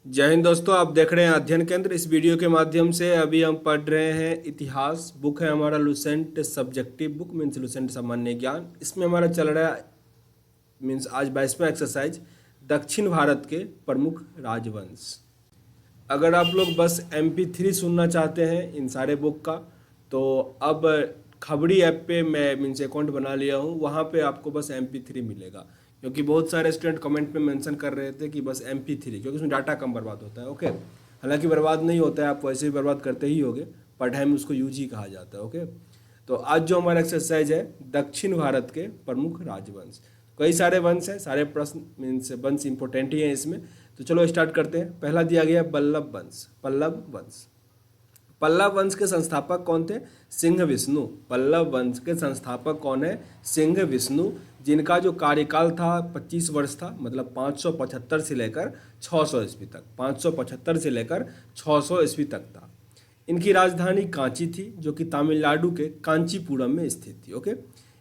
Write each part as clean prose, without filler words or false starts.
जय हिंद दोस्तों, आप देख रहे हैं अध्ययन केंद्र। इस वीडियो के माध्यम से अभी हम पढ़ रहे हैं इतिहास। बुक है हमारा Lucent subjective book means Lucent सामान्य ज्ञान। इसमें हमारा चल रहा है मीन्स आज 22वां एक्सरसाइज दक्षिण भारत के प्रमुख राजवंश। अगर आप लोग बस MP3 सुनना चाहते हैं इन सारे बुक का, तो अब खबड़ी ऐप पे मैं मीन्स अकाउंट बना लिया हूँ, वहाँ पे आपको बस MP3 मिलेगा। क्योंकि बहुत सारे स्टूडेंट कमेंट में मेंशन कर रहे थे कि बस MP3, क्योंकि उसमें डाटा कम बर्बाद होता है। ओके, हालांकि बर्बाद नहीं होता है, आप वैसे ही बर्बाद करते ही होगे, पढ़ाई में उसको यूज ही कहा जाता है। ओके, तो आज जो हमारा एक्सरसाइज है दक्षिण भारत के प्रमुख राजवंश। कई सारे वंश हैं, सारे प्रश्न मीन्स वंश इंपॉर्टेंट ही हैं इसमें। तो चलो स्टार्ट करते हैं। पहला दिया गया पल्लव वंश। पल्लव वंश, पल्लव वंश के संस्थापक कौन थे? सिंह विष्णु। पल्लव वंश के संस्थापक कौन है? सिंह विष्णु, जिनका जो कार्यकाल था 25 वर्ष था, मतलब 575 से लेकर 600 ईस्वी तक। 575 से लेकर 600 ईस्वी तक था। इनकी राजधानी कांची थी, जो कि तमिलनाडु के कांचीपुरम में स्थित थी। ओके,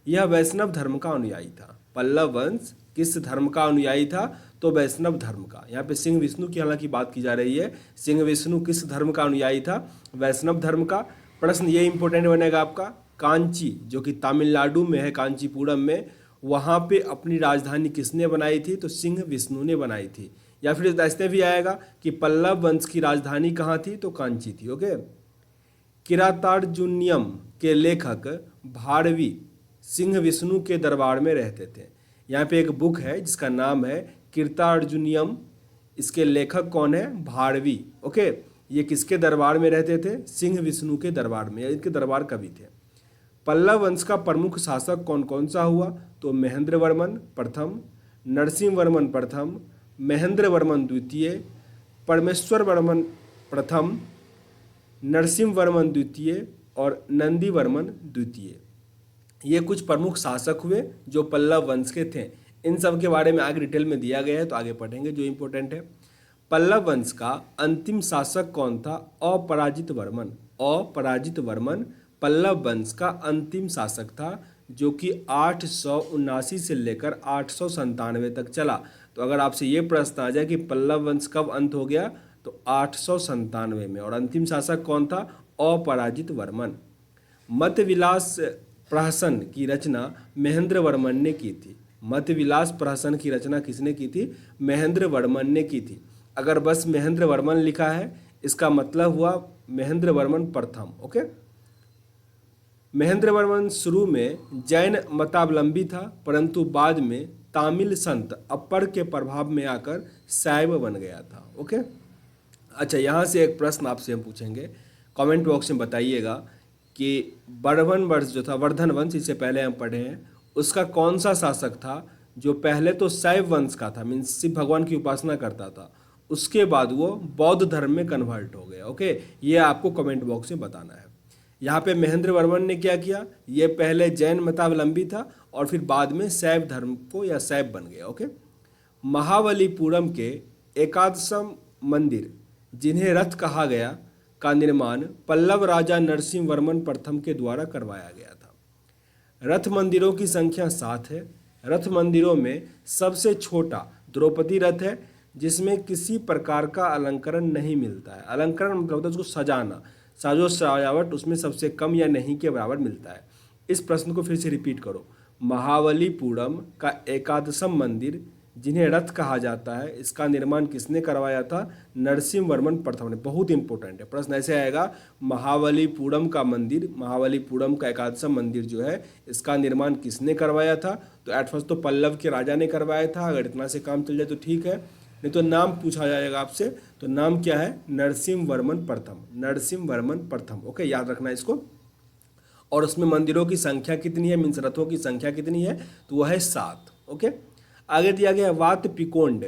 यह वैष्णव धर्म का अनुयायी था। पल्लव वंश किस धर्म का अनुयायी था? तो वैष्णव धर्म का। यहाँ पे सिंह विष्णु की हालांकि बात की जा रही है। सिंह विष्णु किस धर्म का अनुयायी था? वैष्णव धर्म का। प्रश्न ये इंपॉर्टेंट बनेगा आपका, कांची जो कि तमिलनाडु में है, कांचीपुरम में, वहाँ पे अपनी राजधानी किसने बनाई थी? तो सिंह विष्णु ने बनाई थी। या फिर ऐसे भी आएगा कि पल्लव वंश की राजधानी कहाँ थी? तो कांची थी। ओके, किरातार्जुनियम के लेखक भारवी सिंह विष्णु के दरबार में रहते थे। यहाँ पे एक बुक है जिसका नाम है कीर्तार्जुनियम। इसके लेखक कौन है? भारवी। ओके, ये किसके दरबार में रहते थे? सिंह विष्णु के दरबार में, इनके दरबार कवि थे। पल्लव वंश का प्रमुख शासक कौन कौन सा हुआ? तो महेंद्र वर्मन प्रथम, नरसिंह वर्मन प्रथम, महेंद्र वर्मन द्वितीय, परमेश्वर वर्मन प्रथम, नरसिंह वर्मन द्वितीय और नंदी वर्मन द्वितीय। ये कुछ प्रमुख शासक हुए जो पल्लव वंश के थे। इन सब के बारे में आगे डिटेल में दिया गया है, तो आगे पढ़ेंगे जो इम्पोर्टेंट है। पल्लव वंश का अंतिम शासक कौन था? अपराजित वर्मन। अपराजित वर्मन पल्लव वंश का अंतिम शासक था, जो कि 879 से लेकर 897 तक चला। तो अगर आपसे ये प्रश्न आ जाए कि पल्लव वंश कब अंत हो गया, तो 897 में। और अंतिम शासक कौन था? अपराजित वर्मन। मत विलास प्रहसन की रचना महेंद्र वर्मन ने की थी। मत विलास प्रहसन की रचना किसने की थी? महेंद्र वर्मन ने की थी। अगर बस महेंद्र वर्मन लिखा है, इसका मतलब हुआ महेंद्र वर्मन प्रथम। ओके, महेंद्र वर्मन शुरू में जैन मतावलंबी था, परंतु बाद में तामिल संत अप्पर के प्रभाव में आकर शैव बन गया था। ओके, अच्छा, यहाँ से एक प्रश्न आपसे हम पूछेंगे, कमेंट बॉक्स में बताइएगा कि वर्धन वंश जो था, वर्धन वंश, इससे पहले हम पढ़े हैं, उसका कौन सा शासक था जो पहले तो शैव वंश का था, मीन्स शिव भगवान की उपासना करता था, उसके बाद वो बौद्ध धर्म में कन्वर्ट हो गया। ओके, ये आपको कमेंट बॉक्स में बताना है। यहाँ पे महेंद्र वर्मन ने क्या किया? ये पहले जैन मतावलंबी था और फिर बाद में शैव धर्म को या शैव बन गया। ओके, महाबलीपुरम के एकादशम मंदिर, जिन्हें रथ कहा गया, का निर्माण पल्लव राजा नरसिंह वर्मन प्रथम के द्वारा करवाया गया था। रथ मंदिरों की संख्या 7 है। रथ मंदिरों में सबसे छोटा द्रौपदी रथ है, जिसमें किसी प्रकार का अलंकरण नहीं मिलता है। अलंकरण मतलब होता है उसको सजाना, साजो सजावट उसमें सबसे कम या नहीं के बराबर मिलता है। इस प्रश्न को फिर से रिपीट करो। महाबलीपुरम का एकादशम मंदिर, जिन्हें रथ कहा जाता है, इसका निर्माण किसने करवाया था? नरसिंह वर्मन प्रथम ने। बहुत इंपॉर्टेंट है, प्रश्न ऐसे आएगा, महाबलीपुरम का मंदिर, महाबलीपुरम का एकादशम मंदिर जो है, इसका निर्माण किसने करवाया था? तो एट फर्स्ट तो पल्लव के राजा ने करवाया था। अगर इतना से काम चल जाए तो ठीक है, नहीं तो नाम पूछा जाएगा आपसे। तो नाम क्या है? नरसिंह वर्मन प्रथम। नरसिंह वर्मन प्रथम। ओके, याद रखना इसको। और उसमें मंदिरों की संख्या कितनी है, मीन्स रथों की संख्या कितनी है? तो वह है 7। ओके, आगे दिया गया वात पिकोंड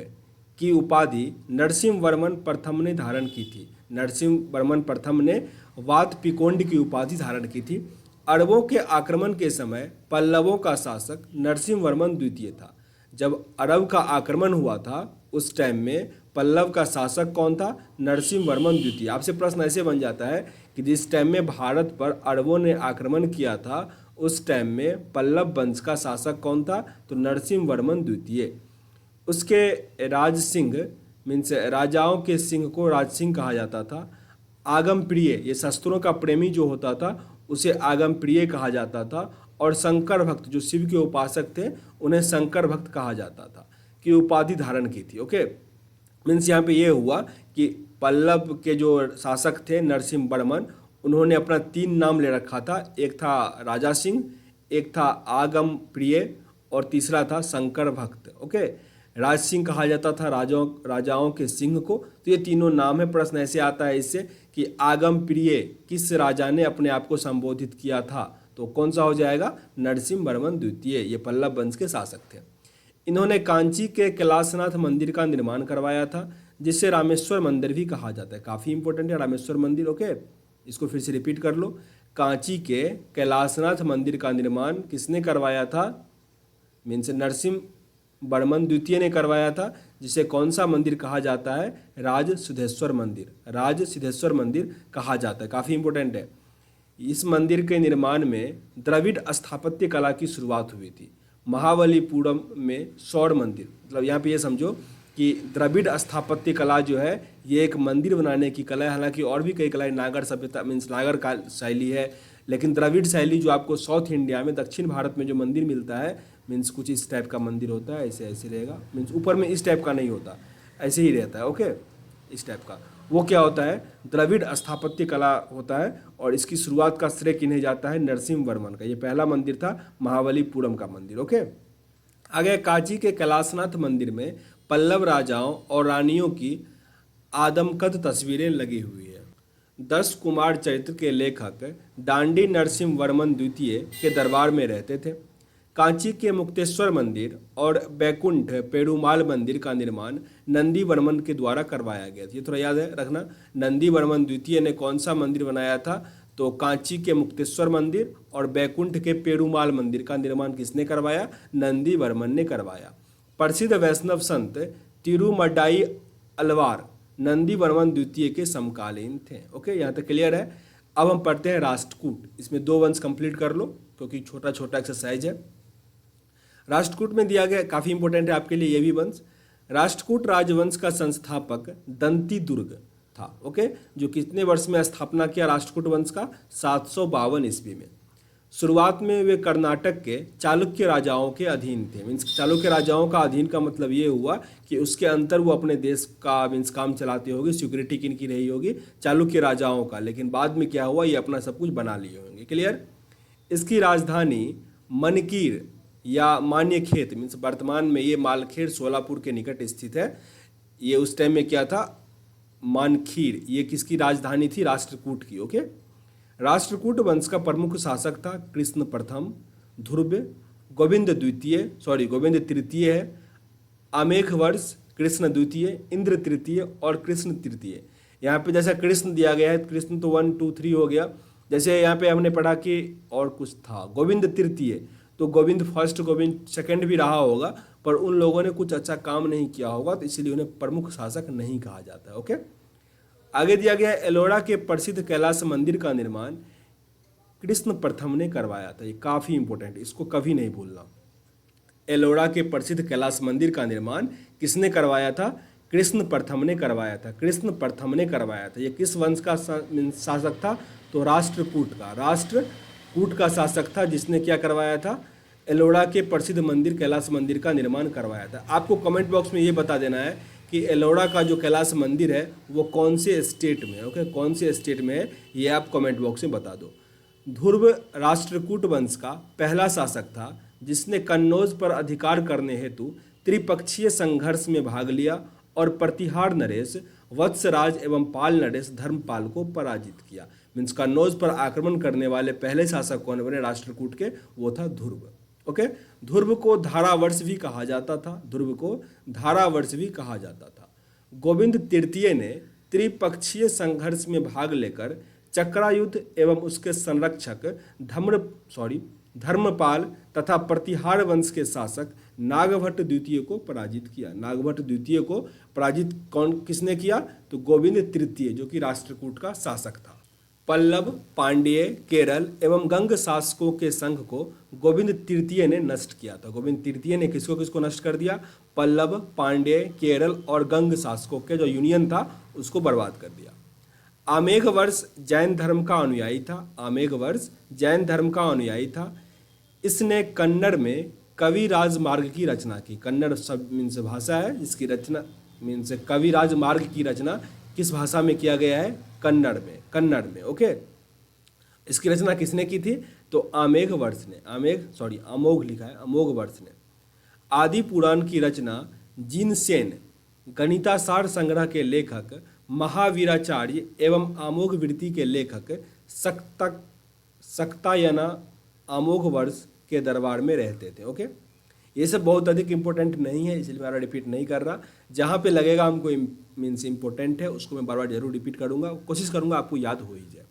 की उपाधि नरसिंह वर्मन प्रथम ने धारण की थी। नरसिंह वर्मन प्रथम ने वात पिकोंड की उपाधि धारण की थी। अरबों के आक्रमण के समय पल्लवों का शासक नरसिंह वर्मन द्वितीय था। जब अरब का आक्रमण हुआ था उस टाइम में पल्लव का शासक कौन था? नरसिंह वर्मन द्वितीय। आपसे प्रश्न ऐसे बन जाता है कि जिस टाइम में भारत पर अरबों ने आक्रमण किया था, उस टाइम में पल्लव वंश का शासक कौन था? तो नरसिंह वर्मन द्वितीय। उसके राज सिंह मीन्स राजाओं के सिंह को राज सिंह कहा जाता था। आगम प्रिय, ये शस्त्रों का प्रेमी जो होता था उसे आगम प्रिय कहा जाता था। और शंकर भक्त, जो शिव के उपासक थे, उन्हें शंकर भक्त कहा जाता था, कि उपाधि धारण की थी। ओके, मीन्स यहाँ पे ये हुआ कि पल्लव के जो शासक थे नरसिंह वर्मन, उन्होंने अपना 3 नाम ले रखा था। एक था राजा सिंह, एक था आगम प्रिय, और तीसरा था शंकर भक्त। ओके, राज सिंह कहा जाता था राजाओं के सिंह को। तो ये तीनों नाम है। प्रश्न ऐसे आता है इससे कि आगम प्रिय किस राजा ने अपने आप को संबोधित किया था, तो कौन सा हो जाएगा, नरसिंह वर्मन द्वितीय। ये पल्लव वंश के शासक थे। इन्होंने कांची के कैलाशनाथ मंदिर का निर्माण करवाया था, जिसे रामेश्वर मंदिर भी कहा जाता है। काफ़ी इंपॉर्टेंट है रामेश्वर मंदिर। ओके, इसको फिर से रिपीट कर लो। कांची के कैलाशनाथ मंदिर का निर्माण किसने करवाया था, मीन्स नरसिंह वर्मन द्वितीय ने करवाया था, जिसे कौन सा मंदिर कहा जाता है, राज सिद्धेश्वर मंदिर। राज सिद्धेश्वर मंदिर कहा जाता है। काफ़ी इंपॉर्टेंट है। इस मंदिर के निर्माण में द्रविड़ स्थापत्य कला की शुरुआत हुई थी। महाबलीपुरम में सौर मंदिर, मतलब यहाँ पे ये समझो कि द्रविड़ स्थापत्य कला जो है ये एक मंदिर बनाने की कला है। हालांकि और भी कई कलाएं, नागर सभ्यता मीन्स नागर का शैली है, लेकिन द्रविड़ शैली जो आपको साउथ इंडिया में, दक्षिण भारत में जो मंदिर मिलता है, मीन्स कुछ इस टाइप का मंदिर होता है। ऐसे ऐसे रहेगा, मीन्स ऊपर में इस टाइप का नहीं होता, ऐसे ही रहता है। ओके, इस टाइप का वो क्या होता है, द्रविड़ स्थापत्य कला होता है। और इसकी शुरुआत का श्रेय किन्हें जाता है, नरसिंह वर्मन का। ये पहला मंदिर था महाबलीपुरम का मंदिर। ओके, आगे कांची के कैलाशनाथ मंदिर में पल्लव राजाओं और रानियों की आदमकद तस्वीरें लगी हुई है। 10 कुमार चरित्र के लेखक डांडी नरसिंह वर्मन द्वितीय के दरबार में रहते थे। कांची के मुक्तेश्वर मंदिर और बैकुंठ पेरुमाल मंदिर का निर्माण नंदी वर्मन के द्वारा करवाया गया था। ये थोड़ा याद है रखना, नंदी वर्मन द्वितीय ने कौन सा मंदिर बनाया था, तो कांची के मुक्तेश्वर मंदिर और बैकुंठ के पेरुमाल मंदिर का निर्माण किसने करवाया, नंदी वर्मन ने करवाया। प्रसिद्ध वैष्णव संत तिरुमड्डाई अलवार नंदी वर्मन द्वितीय के समकालीन थे। ओके, यहाँ तक क्लियर है। अब हम पढ़ते हैं राष्ट्रकूट। इसमें 2 वंश कंप्लीट कर लो, क्योंकि छोटा छोटा एक्सरसाइज है। राष्ट्रकूट में दिया गया, काफ़ी इंपॉर्टेंट है आपके लिए ये भी वंश। राष्ट्रकूट राजवंश का संस्थापक दंती दुर्ग था। ओके, जो कितने वर्ष में स्थापना किया राष्ट्रकूट वंश का, 752 ईस्वी में। शुरुआत में वे कर्नाटक के चालुक्य राजाओं के अधीन थे। मीन्स चालुक्य राजाओं का अधीन का मतलब ये हुआ कि उसके अंतर वो अपने देश का मीन्स काम चलाते होंगे। सिक्योरिटी किनकी रही होगी, चालुक्य राजाओं का। लेकिन बाद में क्या हुआ, ये अपना सब कुछ बना लिए होंगे। क्लियर। इसकी राजधानी मनकीर या मान्यखेत, मीन्स वर्तमान में ये मालखेड़ सोलापुर के निकट स्थित है। ये उस टाइम में क्या था, मानखीर। ये किसकी राजधानी थी, राष्ट्रकूट की। ओके, राष्ट्रकूट वंश का प्रमुख शासक था कृष्ण प्रथम, ध्रुव, गोविंद तृतीय है, आमेख वर्ष कृष्ण द्वितीय, इंद्र तृतीय और कृष्ण तृतीय। यहाँ पे जैसा कृष्ण दिया गया है, कृष्ण तो 1 2 3 हो गया। जैसे यहाँ पे हमने पढ़ा कि और कुछ था गोविंद तृतीय, तो गोविंद फर्स्ट, गोविंद सेकंड भी रहा होगा, पर उन लोगों ने कुछ अच्छा काम नहीं किया होगा, तो इसलिए उन्हें प्रमुख शासक नहीं कहा जाता है। ओके, आगे दिया गया एलोरा के प्रसिद्ध कैलाश मंदिर का निर्माण कृष्ण प्रथम ने करवाया था। ये काफ़ी इंपॉर्टेंट है, इसको कभी नहीं भूलना। एलोरा के प्रसिद्ध कैलाश मंदिर का निर्माण किसने करवाया था, कृष्ण प्रथम ने करवाया था। कृष्ण प्रथम ने करवाया था। ये किस वंश का शासक था, तो राष्ट्रकूट का शासक था, जिसने क्या करवाया था, एलोरा के प्रसिद्ध मंदिर कैलाश मंदिर का निर्माण करवाया था। आपको कमेंट बॉक्स में ये बता देना है कि एलोरा का जो कैलाश मंदिर है वो कौन से स्टेट में है। ओके, कौन से स्टेट में है ये आप कमेंट बॉक्स में बता दो। ध्रुव राष्ट्रकूट वंश का पहला शासक था, जिसने कन्नौज पर अधिकार करने हेतु त्रिपक्षीय संघर्ष में भाग लिया और प्रतिहार नरेश, वत्सराज एवं पाल नरेश धर्मपाल को पराजित किया। मीन्स कन्नौज पर आक्रमण करने वाले पहले शासक कौन बने राष्ट्रकूट के, वो था ध्रुव। ओके, ध्रुव को धारावर्ष भी कहा जाता था। गोविंद तृतीय ने त्रिपक्षीय संघर्ष में भाग लेकर चक्रायुध एवं उसके संरक्षक धर्मपाल तथा प्रतिहार वंश के शासक नागभट्ट द्वितीय को पराजित किया। नागभट्ट द्वितीय को पराजित किसने किया, तो गोविंद तृतीय, जो कि राष्ट्रकूट का शासक था। पल्लव, पांड्य, केरल एवं गंग शासकों के संघ को गोविंद तृतीय ने नष्ट किया था। गोविंद तृतीय ने किसको किसको नष्ट कर दिया? पल्लव, पांड्य, केरल और गंग शासकों के जो यूनियन था उसको बर्बाद कर दिया। आमेघवर्ष जैन धर्म का अनुयायी था। आमेघवर्ष जैन धर्म का अनुयायी था। इसने कन्नड़ में कवि राजमार्ग की रचना की। कन्नड़ शब्द मीन्स भाषा है जिसकी रचना मीन्स कवि राजमार्ग की रचना किस भाषा में किया गया है? कन्नड़ में। कन्नड़ में, ओके। इसकी रचना किसने की थी? तो आमेघवर्ष ने। अमोघ लिखा है, अमोघवर्ष ने। आदि पुराण की रचना जिनसेन, गणितासार संग्रह के लेखक महावीराचार्य एवं अमोघ वृत्ति के लेखक सक्तायना अमोघवर्ष के दरबार में रहते थे। ओके, ये सब बहुत अधिक इंपॉर्टेंट नहीं है इसलिए मैं रिपीट नहीं कर रहा। जहाँ पे लगेगा हमको मीन्स इंपॉर्टेंट है उसको मैं बार बार जरूर रिपीट करूँगा, कोशिश करूँगा आपको याद हो ही जाए।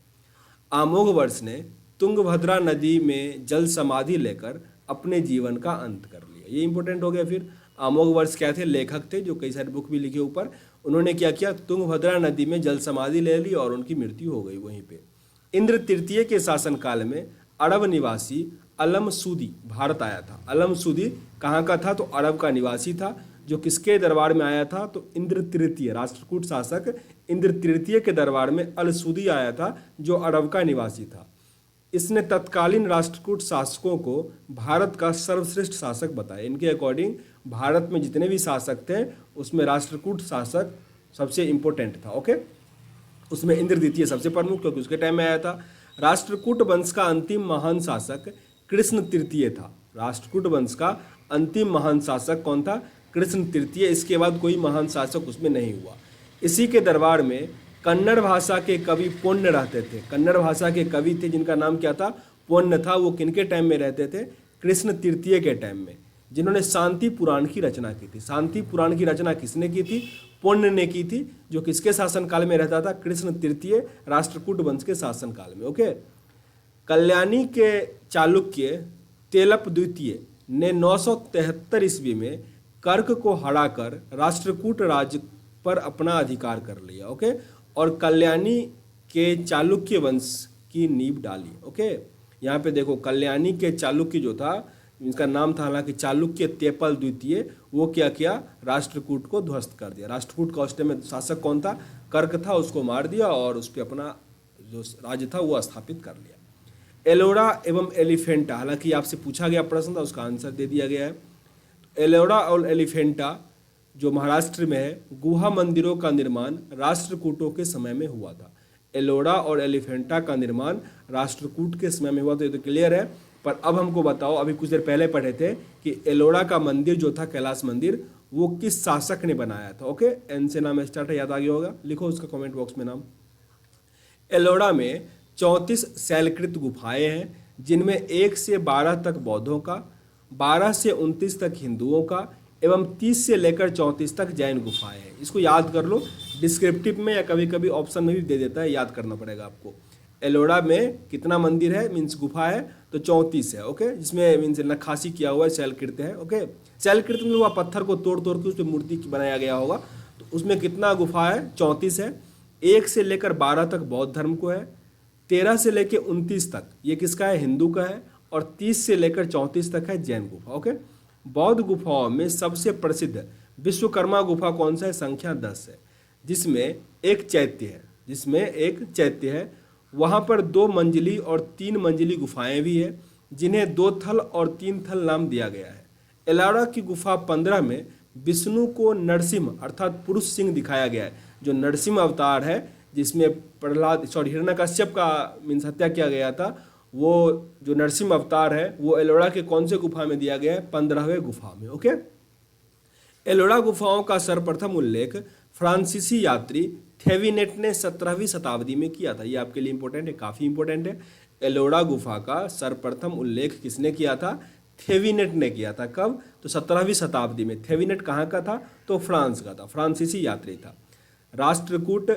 अमोघवर्ष ने तुंगभद्रा नदी में जल समाधि लेकर अपने जीवन का अंत कर लिया। ये इंपॉर्टेंट हो गया। फिर अमोघवर्ष क्या थे? लेखक थे जो कई सारे बुक भी लिखे ऊपर। उन्होंने क्या किया? तुंगभद्रा नदी में जल समाधि ले ली और उनकी मृत्यु हो गई वहीं पे। इंद्र तृतीय के शासनकाल में अरब निवासी अलमसूदी भारत आया था। अलमसूदी कहाँ का था? तो अरब का निवासी था जो किसके दरबार में आया था? तो इंद्र तृतीय, राष्ट्रकूट शासक इंद्र तृतीय के दरबार में अलसूदी आया था जो अरब का निवासी था। इसने तत्कालीन राष्ट्रकूट शासकों को भारत का सर्वश्रेष्ठ शासक बताया। इनके अकॉर्डिंग भारत में जितने भी शासक थे उसमें राष्ट्रकूट शासक सबसे इंपॉर्टेंट था। ओके, उसमें इंद्र द्वितीय सबसे प्रमुख क्योंकि उसके टाइम में आया था। राष्ट्रकूट वंश का अंतिम महान शासक कृष्ण तृतीय था। राष्ट्रकूट वंश का अंतिम महान शासक कौन था? कृष्ण तृतीय। इसके बाद कोई महान शासक उसमें नहीं हुआ। इसी के दरबार में कन्नड़ भाषा के कवि पुण्य रहते थे। कन्नड़ भाषा के कवि थे जिनका नाम क्या था? पुण्य था। वो किनके टाइम में रहते थे? कृष्ण तृतीय के टाइम में, जिन्होंने शांति पुराण की रचना की थी। शांति पुराण की रचना किसने की थी? पुण्य ने की थी, जो किसके शासनकाल में रहता था? कृष्ण तृतीय राष्ट्रकूट वंश के शासनकाल में। ओके, कल्याणी के चालुक्य तेलप द्वितीय ने 973 ईस्वी में कर्क को हराकर राष्ट्रकूट राज्य पर अपना अधिकार कर लिया। ओके, और कल्याणी के चालुक्य वंश की नींव डाली। ओके, यहाँ पे देखो कल्याणी के चालुक्य जो था, इनका नाम था हालांकि चालुक्य तेपल द्वितीय, वो क्या किया? राष्ट्रकूट को ध्वस्त कर दिया। राष्ट्रकूट का उस टाइम में शासक कौन था? कर्क था, उसको मार दिया और उस पर अपना जो राज्य था वो स्थापित कर लिया। एलोरा एवं एलिफेंटा, हालांकि आपसे पूछा गया प्रश्न था उसका आंसर दे दिया गया है। एलोरा और एलिफेंटा जो महाराष्ट्र में है, गुहा मंदिरों का निर्माण राष्ट्रकूटों के समय में हुआ था। एलोरा और एलिफेंटा का निर्माण राष्ट्रकूट के समय में हुआ, तो ये तो क्लियर है। पर अब हमको बताओ, अभी कुछ देर पहले पढ़े थे कि एलोरा का मंदिर जो था कैलाश मंदिर, वो किस शासक ने बनाया था? ओके, एन से नाम स्टार्ट है, याद आ गया होगा, लिखो उसका कमेंट बॉक्स में नाम। एलोरा में 34 शैलकृत गुफाएं हैं जिनमें 1 से 12 तक बौद्धों का, 12 से 29 तक हिंदुओं का एवं 30 से लेकर 34 तक जैन गुफाएं हैं। इसको याद कर लो, डिस्क्रिप्टिव में या कभी कभी ऑप्शन में भी दे देता है, याद करना पड़ेगा आपको। एलोरा में कितना मंदिर है मीन्स गुफा है? तो 34 है। ओके, जिसमें मीन्स नक्काशी किया हुआ है, शैलकृत है। ओके, शैलकृत में वह पत्थर को तोड़ तोड़ के उस पर मूर्ति बनाया गया होगा। तो उसमें कितना गुफा है? 34 है। 1 से लेकर 12 तक बौद्ध धर्म को है, 13 से लेकर 29 तक ये किसका है? हिंदू का है, और 30 से लेकर 34 तक है जैन गुफा। ओके, बौद्ध गुफाओं में सबसे प्रसिद्ध विश्वकर्मा गुफा कौन सा है? संख्या 10 है, जिसमें एक चैत्य है। वहाँ पर 2 मंजिली और 3 मंजिली गुफाएं भी है जिन्हें 2 थल और 3 थल नाम दिया गया है। एलोरा की गुफा 15 में विष्णु को नरसिंह अर्थात पुरुष सिंह दिखाया गया है। जो नरसिंह अवतार है जिसमें हिरण्यकश्यप का मीन्स हत्या किया गया था, वो जो नरसिंह अवतार है वो एलोरा के कौन से गुफा में दिया गया है? 15वें गुफा में। ओके, एलोरा गुफाओं का सर्वप्रथम उल्लेख फ्रांसीसी यात्री थेविनेट ने 17वीं शताब्दी में किया था। ये आपके लिए इंपॉर्टेंट है, काफ़ी इंपॉर्टेंट है। एलोरा गुफा का सर्वप्रथम उल्लेख किसने किया था? थेविनेट ने किया था। कब? तो 17वीं शताब्दी में। थेविनेट कहाँ का था? तो फ्रांस का था, फ्रांसीसी यात्री था। राष्ट्रकूट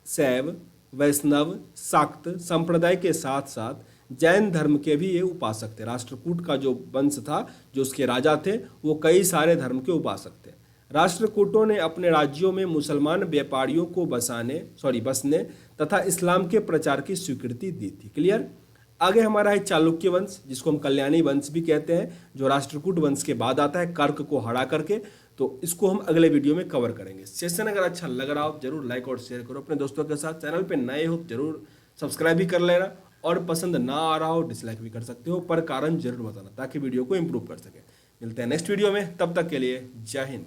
शैव, वैष्णव, शाक्त संप्रदाय के साथ साथ जैन धर्म के भी ये उपासक थे। राष्ट्रकूट का जो वंश था, जो उसके राजा थे, वो कई सारे धर्म के उपासक थे। राष्ट्रकूटों ने अपने राज्यों में मुसलमान व्यापारियों को बसने तथा इस्लाम के प्रचार की स्वीकृति दी थी। क्लियर। आगे हमारा है चालुक्य वंश, जिसको हम कल्याणी वंश भी कहते हैं, जो राष्ट्रकूट वंश के बाद आता है कर्क को हरा करके। तो इसको हम अगले वीडियो में कवर करेंगे। सेशन अगर अच्छा लग रहा हो जरूर लाइक और शेयर करो अपने दोस्तों के साथ। चैनल पे नए हो जरूर सब्सक्राइब भी कर लेना, और पसंद ना आ रहा हो डिसलाइक भी कर सकते हो, पर कारण जरूर बताना ताकि वीडियो को इम्प्रूव कर सके। मिलते हैं नेक्स्ट वीडियो में, तब तक के लिए जय हिंद।